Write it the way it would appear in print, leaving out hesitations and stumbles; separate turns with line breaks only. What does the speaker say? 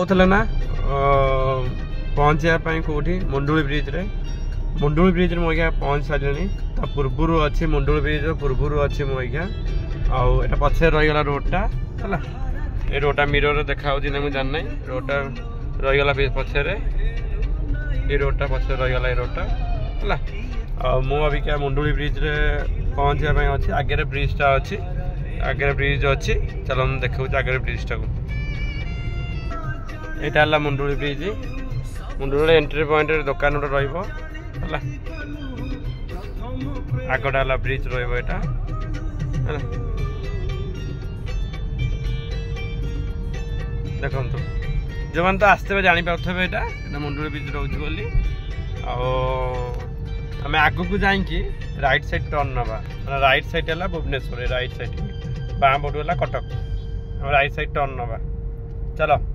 कहते ना पहुँचापी कौटी मुंडुली ब्रिज रे मुंडुली ब्रिज में मुझे पहुँच सारे पूर्वर अच्छी मुंडुली ब्रिज पूर्वर अच्छी मुझे आटा पचे रहीगला रोडटा है ये रोडटा मिरर देखा ना मुझे जानना रोडटा रहीगला पचर ये रोडटा पचर रहीगला ये रोडटा है मुझे मुंडुली ब्रिज रे पहुँचापी अच्छी आगे ब्रिजटा अच्छी आगे ब्रिज अच्छी चलो देखा आगे ब्रिजटा को यहाँ Munduli bridge Munduli entry point दुकान गोटे रहा आगटा ब्रिज रहा देखो जो मैंने तो आसते जापारे यहाँ मुंडुली ब्रिज रोच बोली आम आग को जाकि राइट साइड टर्न नवा राइट साइड है भुवनेश्वर राइट साइड बाँ पटू है कटक राइट साइड टर्न नवा चलो।